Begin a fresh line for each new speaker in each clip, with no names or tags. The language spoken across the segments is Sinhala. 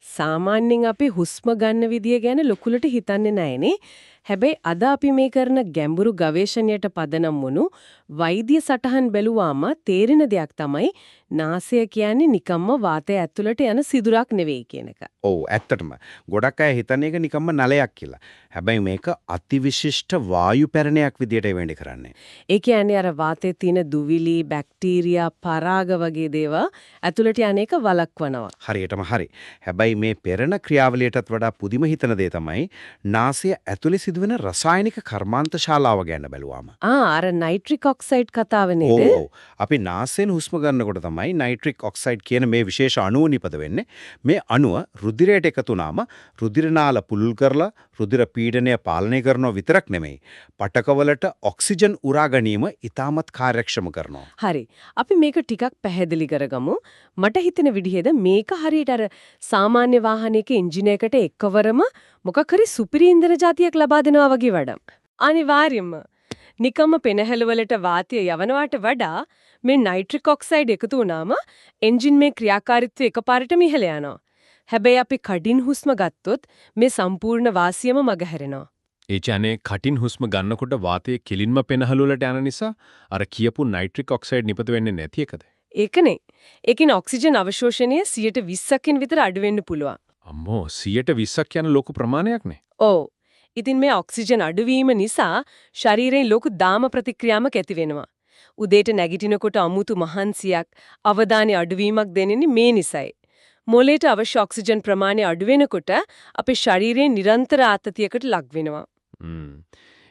සාමාන්‍යයෙන් අපි හුස්ම ගන්න විදිය ගැන ලොකුලට හිතන්නේ නැහැනේ. හැබැයි අද අපි මේ කරන ගැඹුරු ගවේෂණයට පදනම් වුණු වෛද්‍ය සටහන් බැලුවාම තේරෙන දෙයක් තමයි නාසය කියන්නේ නිකම්ම වාතය ඇතුළට යන සිදුරක් නෙවෙයි කියන එක.
ඔව් ඇත්තටම. ගොඩක් අය හිතන්නේ ඒක නිකම්ම නලයක් කියලා. හැබැයි මේක අතිවිශිෂ්ට වායු පැරණයක් විදියට වෙන්නේ කරන්නේ.
ඒ කියන්නේ අර වාතයේ තියෙන දුවිලි, බැක්ටීරියා, පරාග වගේ දේවල් ඇතුළට යන එක වළක්වනවා.
හරියටම හරි. හැබැයි මේ පෙරණ ක්‍රියාවලියටත් වඩා පුදුම හිතන දේ තමයි නාසය ඇතුලේ සිදුවෙන රසායනික කර්මාන්ත ශාලාව ගැන බැලුවාම.
අර නයිට්‍රික් ඔක්සයිඩ් කතාව නේද?
ඔව්. අපි නාසයෙන් හුස්ම ගන්නකොට තමයි නයිට්‍රික් ඔක්සයිඩ් කියන මේ විශේෂ අණුව නිපද වෙන්නේ. මේ අණුව රුධිරයට එකතු වුණාම රුධිරනාල පුළුල් කරලා රුධිර පීඩනය පාලනය කරනව විතරක් නෙමෙයි. පටකවලට ඔක්සිජන් උරා ගැනීම ඉතාමත් කාර්යක්ෂම කරනවා.
හරි. අපි මේක ටිකක් පැහැදිලි කරගමු. මට හිතෙන විදිහද මේක හරියට අර සාමාන්‍ය වාහනයක එන්ජින් එකට එකවරම මොකක් හරි සුපිරි ඉන්ධන જાතියක් ලබා දෙනවා වගේ වැඩක්. අනිවාර්යයෙන්ම. නිකම්ම පෙනහැල වලට වාතය යවනවට වඩා මේ නයිට්‍රික් ඔක්සයිඩ් එකතු වුණාම එන්ජින් මේ ක්‍රියාකාරීත්වය එකපාරටම ඉහළ යනවා. හැබැයි අපි කඩින් හුස්ම ගත්තොත් මේ සම්පූර්ණ වාසියම මගහැරෙනවා.
ඒ කියන්නේ කටින් හුස්ම ගන්නකොට වාතයේ කිලින්ම පෙනහළු වලට යන නිසා අර කියපු නයිට්‍රික් ඔක්සයිඩ් නිපද වෙන්නේ නැති එකද?
ඒකනේ. ඒකින් ඔක්සිජන් අවශෝෂණය 120කින් විතර අඩු වෙන්න පුළුවන්.
අම්මෝ 120ක් කියන ලොකු ප්‍රමාණයක්නේ.
ඔව්. ඉතින් මේ ඔක්සිජන් අඩුවීම නිසා ශරීරයෙන් ලොකු දාම ප්‍රතික්‍රියාවක් ඇති වෙනවා. උදේට නැගිටිනකොට අමුතු මහන්සියක්, අවධානය අඩුවීමක් දැනෙන්නේ මේ නිසයි. මොළයට අවශ්‍ය ඔක්සිජන් ප්‍රමාණය අඩු වෙනකොට අපේ ශරීරයෙන් නිරන්තර ආතතියකට ලක් වෙනවා.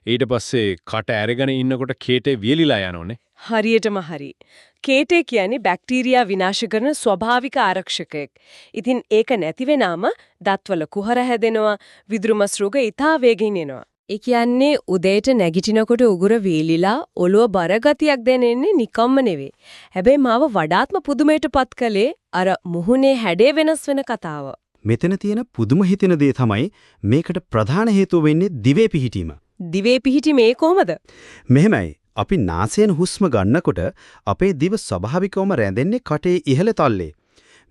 ඊට පස්සේ කට ඇරගෙන ඉන්නකොට කේටේ වියලිලා යනෝනේ.
හරියටම හරි. කේටේ කියන්නේ බැක්ටීරියා විනාශ කරන ස්වභාවික ආරක්ෂකයෙක්. ඉතින් ඒක නැති වෙනාම දත්වල කුහර හැදෙනවා, විදුරුමස් රෝග ඉතා වේගෙන් එනවා. ඒ කියන්නේ උදේට නැගිටිනකොට උගුර වීලිලා ඔළුව බර ගතියක් දැනෙන්නේ නිකම්ම නෙවෙයි. හැබැයි මාව වඩාත්ම පුදුමයටපත් කළේ අර මුහුණේ හැඩේ වෙනස් වෙන කතාව.
මෙතන තියෙන පුදුම හිතෙන දේ තමයි මේකට ප්‍රධාන හේතුව වෙන්නේ දිවේ පිහිටීම.
දිවේ පිහිටීමේ කොහමද?
මෙහෙමයි. අපි නාසයෙන් හුස්ම ගන්නකොට අපේ දිව ස්වභාවිකවම රැඳෙන්නේ කටේ ඉහළ තල්ලේ.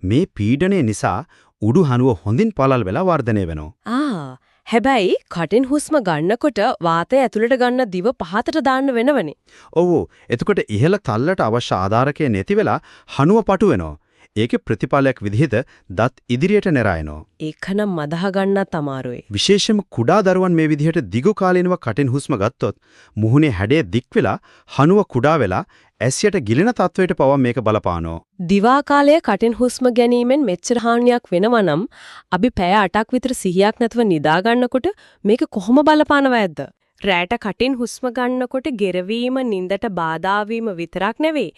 මේ පීඩනය නිසා උඩු හනුව හොඳින් පළල් වෙලා වර්ධනය වෙනවා.
හැබැයි කටින් හුස්ම ගන්නකොට වාතය ඇතුළට ගන්න දිව පහතට දාන්න වෙනවනේ.
ඔව්. එතකොට ඉහළ තල්ලට අවශ්‍ය ආධාරකය නැති වෙලා හනුව පටු වෙනවා. ඒකේ ප්‍රතිඵලයක් විදිහට දත් ඉදිරියට නෙරායනවා.
ඒකනම් මදහ ගන්නත් අමාරුයි.
විශේෂයෙන්ම කුඩා දරුවන් මේ විදිහට දිගු කාලිනව කටින් හුස්ම ගත්තොත් මුහුණේ හැඩය දික් වෙලා හනුව කුඩා වෙලා ඇස්යට ගිලෙන තත්වයට පවා මේක බලපානවා.
දිවා කාලයේ කටින් හුස්ම ගැනීමෙන් මෙච්චර හානියක් වෙනවා නම් අපි පැය 8ක් විතර සිහියක් නැතුව නිදා ගන්නකොට මේක කොහොම බලපානවද? රැට කටින් හුස්ම ගන්නකොට ගෙරවීම, නිින්දට බාධා වීම විතරක් නෙවෙයි.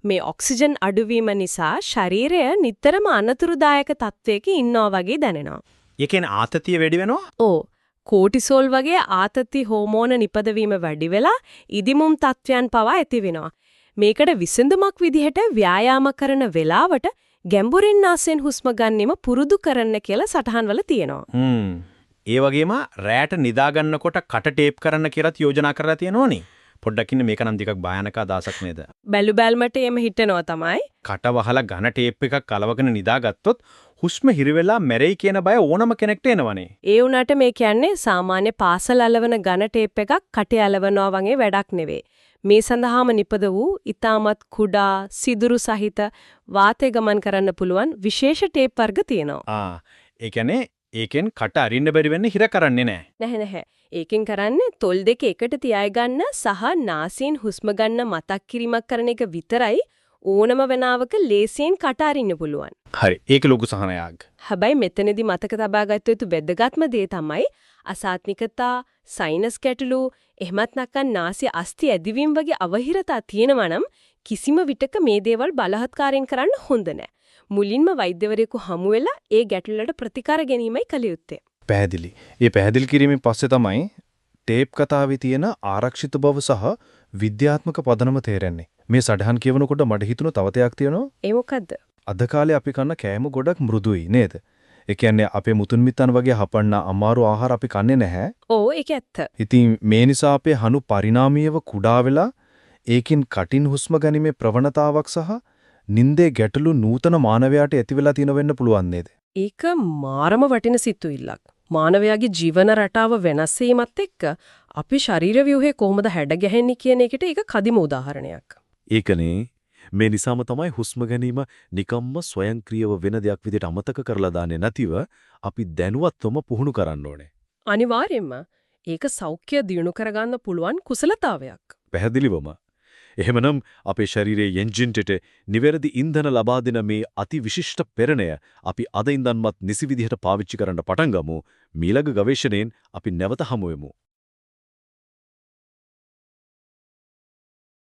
මේ ඔක්සිජන් අඩුවීම නිසා ශරීරය නිතරම අනතුරුදායක තත්වයක ඉන්නවා වගේ දැනෙනවා.
ඒ කියන්නේ ආතතිය වැඩි වෙනවා?
ඔව්. කෝටිසෝල් වගේ ආතති හෝමෝන නිපදවීම වැඩි වෙලා ඉදිමුම් තත්වයන් පවා ඇති වෙනවා. මේකට විසඳුමක් විදිහට ව්‍යායාම කරන වෙලාවට ගැඹුරින් නාසයෙන් හුස්ම ගන්නෙම පුරුදු කරන්න කියලා සටහන් වල තියෙනවා.
ඒ වගේම රැට නිදා ගන්නකොට කට ටේප් කරන්න කියලාත් යෝජනා කරලා තියෙනෝනේ. පොඩ්ඩක් ඉන්න මේක නම් ටිකක් භයානක අදහසක් නේද?
බැලු බැල්මට එම හිතනවා තමයි.
කට වහලා ඝන ටේප් එකක් කලවගෙන නිදාගත්තොත් හුස්ම හිරවෙලා මැරෙයි කියන බය ඕනම කෙනෙක්ට එනවනේ.
ඒ වුණාට මේ කියන්නේ සාමාන්‍ය පාසල් අලවන ඝන ටේප් එකක් කටේ අලවනවා වගේ වැඩක් නෙවෙයි. මේ සඳහාම නිපද වූ ඊටමත් කුඩා සිදුරු සහිත වාතය ගමන් කරන්න පුළුවන් විශේෂ ටේප් වර්ග තියෙනවා.
ඒ කියන්නේ ඒකෙන් කට අරින්න බැරි වෙන්නේ හිර කරන්නේ නැහැ.
නැහැ. ඒකෙන් කරන්නේ තොල් දෙක එකට තියාය ගන්න සහ නාසයෙන් හුස්ම ගන්න මතක් කිරීමක් කරන එක විතරයි. ඕනම වෙනාවක ලේසියෙන් කට අරින්න පුළුවන්.
හරි. ඒක ලොකු සහනයක්.
හැබැයි මෙතනදී මතක තබා ගත යුතු වැදගත්ම දේ තමයි අසාත්මිකතා, සයිනස් ගැටලු, එහෙමත් නැත්නම් නාසය අස්ථි ඇදිවීම වගේ අවහිරතා තියෙනවා නම් කිසිම විටක මේ දේවල් බලහත්කාරයෙන් කරන්න හොඳ නැහැ. මුලින්ම වෛද්‍යවරයෙකු හමු වෙලා ඒ ගැටලුවලට ප්‍රතිකාර ගැනීමයි කළ යුත්තේ.
පැහැදිලි. මේ පැහැදිලි කිරීමෙන් පස්සේ තමයි ටේප් කතාවේ තියෙන ආරක්ෂිත බව සහ විද්‍යාත්මක පදනම තේරෙන්නේ. මේ සටහන් කියවනකොට මට හිතුණා තව තයක් තියෙනවා.
ඒ මොකද්ද?
අද කාලේ අපි කන කෑම ගොඩක් මෘදුයි නේද? ඒ කියන්නේ අපේ මුතුන් මිත්තන් වගේ හපන්න අමාරු ආහාර අපි කන්නේ නැහැ.
ඔව් ඒක ඇත්ත.
ඉතින් මේ නිසා අපේ හනු පරිණාමීයව කුඩා වෙලා ඒකින් කටින් හුස්ම ගැනීමේ ප්‍රවණතාවක් සහ නින්දේ ගැටලු නූතන මානවයාට ඇති වෙලා තියෙන වෙන්න පුළුවන් නේද?
ඒක මාරම වටින සිතුවිල්ලක්. මානවයාගේ ජීවන රටාව වෙනස් වීමත් එක්ක අපි ශරීර ව්‍යුහේ කොහොමද හැඩ ගැහෙන්නේ කියන එකට ඒක කදිම උදාහරණයක්.
ඒකනේ මේ නිසාම තමයි හුස්ම ගැනීම නිකම්ම ස්වයංක්‍රීයව වෙන දෙයක් විදිහට අමතක කරලා දාන්නේ නැතිව අපි දැනුවත්වම පුහුණු කරන්න ඕනේ.
අනිවාර්යයෙන්ම ඒක සෞඛ්‍ය දියුණු කරගන්න පුළුවන් කුසලතාවයක්.
පැහැදිලිවම. එහෙමනම් අපේ ශරීරයේ එන්ජින්ටට නිවැරදි ඉන්ධන ලබා දෙන මේ අති විශිෂ්ට පෙරණය අපි අද ඉඳන්මත් නිසි විදිහට පාවිච්චි කරන්න පටන් ගමු. මීළඟ ගවේෂණයෙන් අපි නැවත හමු වෙමු.